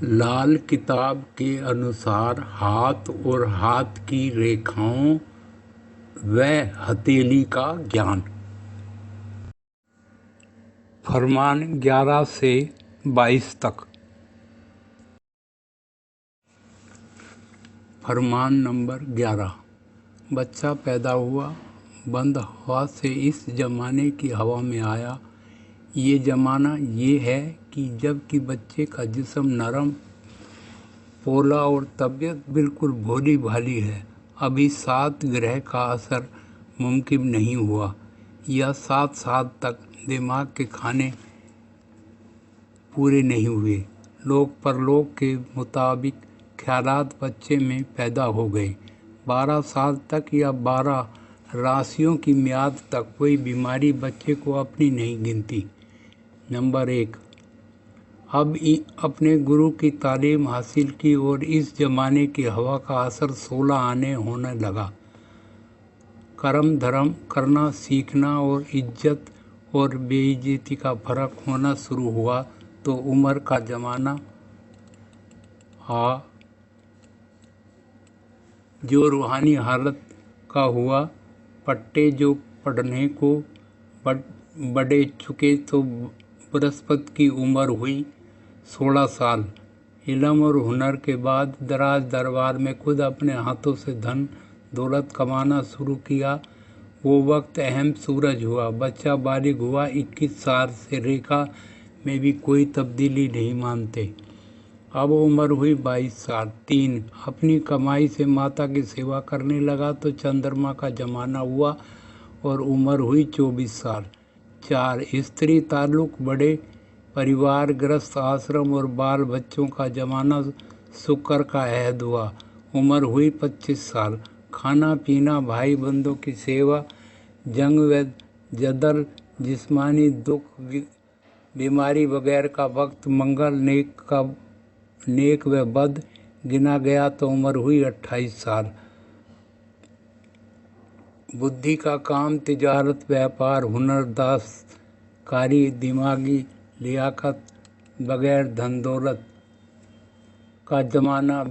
लाल किताब के अनुसार हाथ और हाथ की रेखाओं व हथेली का ज्ञान। फरमान 11 से 22 तक। फरमान नंबर 11। बच्चा पैदा हुआ, बंद हवा से इस ज़माने की हवा में आया। ये ज़माना ये है कि जबकि बच्चे का जिस्म नरम, पोला और तबीयत बिल्कुल भोली भाली है, अभी 7 ग्रह का असर मुमकिन नहीं हुआ या 7 साल तक दिमाग के खाने पूरे नहीं हुए। लोक परलोक के मुताबिक ख्यालात बच्चे में पैदा हो गए। 12 साल तक या 12 राशियों की मियाद तक कोई बीमारी बच्चे को अपनी नहीं गिनती। नंबर 1। अब अपने गुरु की तालीम हासिल की और इस ज़माने की हवा का असर 16 आने होने लगा। कर्म धर्म करना सीखना और इज्जत और बेइज्जती का फ़र्क होना शुरू हुआ तो उम्र का ज़माना आ जो रूहानी हालत का हुआ। पट्टे जो पढ़ने को बढ़े चुके तो बृहस्पति की उम्र हुई 16 साल। इल्म और हुनर के बाद दराज दरबार में खुद अपने हाथों से धन दौलत कमाना शुरू किया। वो वक्त अहम सूरज हुआ। बच्चा बालिग हुआ। 21 साल से रेखा में भी कोई तब्दीली नहीं मानते। अब उम्र हुई 22 साल। 3। अपनी कमाई से माता की सेवा करने लगा तो चंद्रमा का ज़माना हुआ और उम्र हुई 24 साल। 4। स्त्री ताल्लुक, बड़े परिवार, गृहस्थ आश्रम और बाल बच्चों का ज़माना शुक्र का अहद हुआ। उम्र हुई 25 साल। खाना पीना, भाई बंधुओं की सेवा, जंग व जदल, जिस्मानी दुख, बीमारी वगैरह का वक्त मंगल नेक व बद गिना गया तो उम्र हुई 28 साल। बुद्धि का काम, तिजारत, व्यापार, हुनर, दस्तकारी, दिमागी लियाकत, बगैर धन दौलत का ज़माना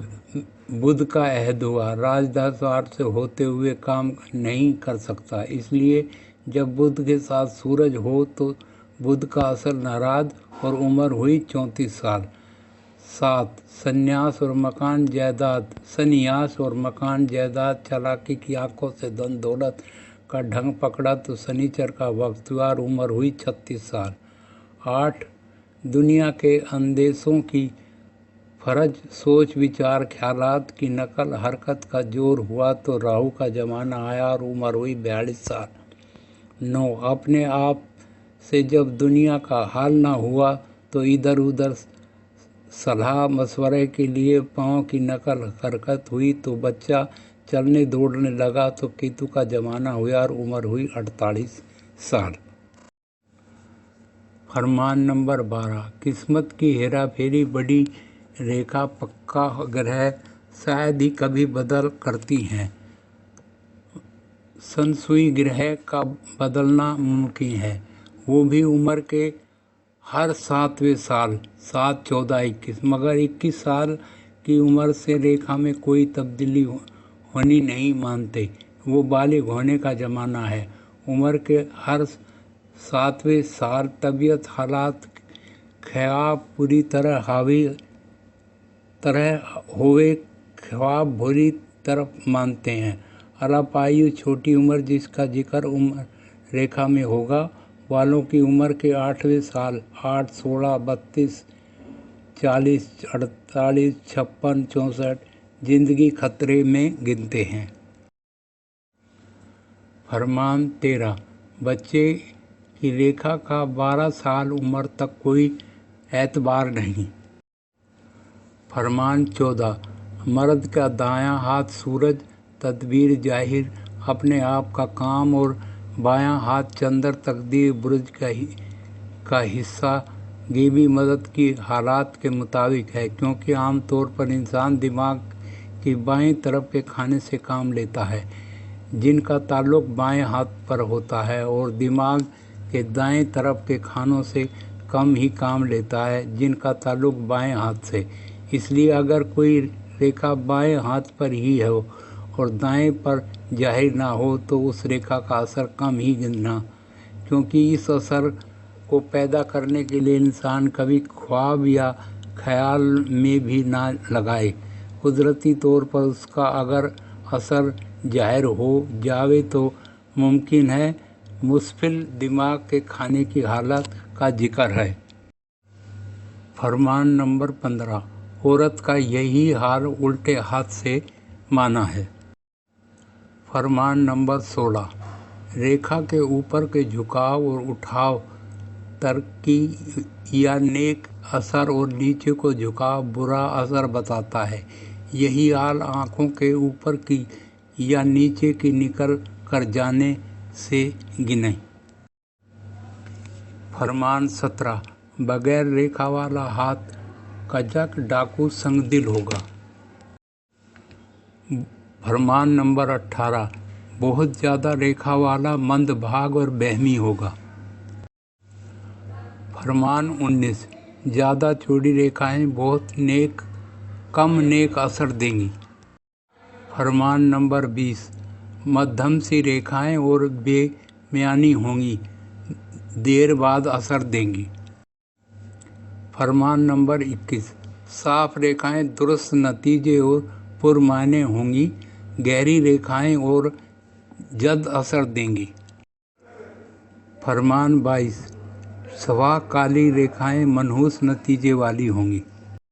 बुध का अहद हुआ। राज 10 आठ से होते हुए काम नहीं कर सकता, इसलिए जब बुध के साथ सूरज हो तो बुध का असर नाराज और उम्र हुई 34 साल। 7। संन्यास और मकान जायदाद, चालाकी की आंखों से धन दौलत का ढंग पकड़ा तो शनिचर का वक्त हुआ और उम्र हुई 36 साल। 8। दुनिया के अंदेशों की फर्ज, सोच विचार ख्यालात की नकल हरकत का जोर हुआ तो राहु का ज़माना आया और उम्र हुई 42 साल। 9। अपने आप से जब दुनिया का हाल ना हुआ तो इधर उधर सलाह मशवरे के लिए पाँव की नकल हरकत हुई तो बच्चा चलने दौड़ने लगा तो केतु का ज़माना हुआ और उम्र हुई 48 साल। फरमान नंबर 12। किस्मत की हेरा फेरी, बड़ी रेखा, पक्का ग्रह शायद ही कभी बदल करती हैं। संसुई ग्रह का बदलना मुमकिन है, वो भी उम्र के हर 7वें साल। 7, 14, 21। मगर 21 साल की उम्र से रेखा में कोई तब्दीली होनी नहीं मानते। वो बालिग होने का ज़माना है। उम्र के हर 7वें साल तबीयत हालात ख्वाब पूरी तरह होवे ख्वाब बुरी तरफ मानते हैं। अल्पायु, छोटी उम्र जिसका जिक्र उम्र रेखा में होगा वालों की उम्र के 8वें साल 8, 16, 32, 40, 48, 56, 64 जिंदगी खतरे में गिनते हैं। फरमान 13। बच्चे की रेखा का 12 साल उम्र तक कोई एतबार नहीं। फरमान 14। मर्द का दायां हाथ सूरज, तदबीर जाहिर, अपने आप का काम और बायां हाथ चंद्र, तकदीर बुर्ज का हिस्सा गैबी मदद की हालात के मुताबिक है, क्योंकि आमतौर पर इंसान दिमाग की बाएं तरफ के खाने से काम लेता है जिनका ताल्लुक बाएं हाथ पर होता है, और दिमाग के दाएं तरफ के खानों से कम ही काम लेता है जिनका ताल्लुक बाएं हाथ से। اس لیے اگر کوئی ریکھا بائیں ہاتھ پر ہی ہو اور دائیں پر ظاہر نہ ہو تو اس ریکھا کا اثر کم ہی گننا، کیونکہ اس اثر کو پیدا کرنے کے لیے انسان کبھی خواب یا خیال میں بھی نہ لگائے۔ قدرتی طور پر اس کا اگر اثر ظاہر ہو جائے تو ممکن ہے مسفل دماغ کے کھانے کی حالت کا ذکر ہے۔ فرمان نمبر 15، عورت کا یہی حال الٹے ہاتھ سے مانا ہے۔ فرمان نمبر 16، ریکھا کے اوپر کے جھکاؤ اور اٹھاؤ ترقی یا نیک اثر اور نیچے کو جھکاؤ برا اثر بتاتا ہے۔ یہی حال آنکھوں کے اوپر کی یا نیچے کی نکل کر جانے سے گنیں۔ فرمان 17، بغیر ریکھا والا ہاتھ کجک ڈاکو سنگ دل ہوگا۔ فرمان نمبر 18، بہت زیادہ ریکھا والا مند بھاگ اور بہمی ہوگا۔ فرمان 19، زیادہ چوڑی ریکھائیں بہت کم نیک اثر دیں گی۔ فرمان نمبر 20، مدھم سی ریکھائیں اور بے میانی ہوں گی، دیر بعد اثر دیں گی۔ فرمان نمبر 21، صاف ریکھائیں درست نتیجے اور پرمعنی ہوں گی، گہری ریکھائیں اور جد اثر دیں گی۔ فرمان 22، سفید کالی ریکھائیں منحوس نتیجے والی ہوں گی۔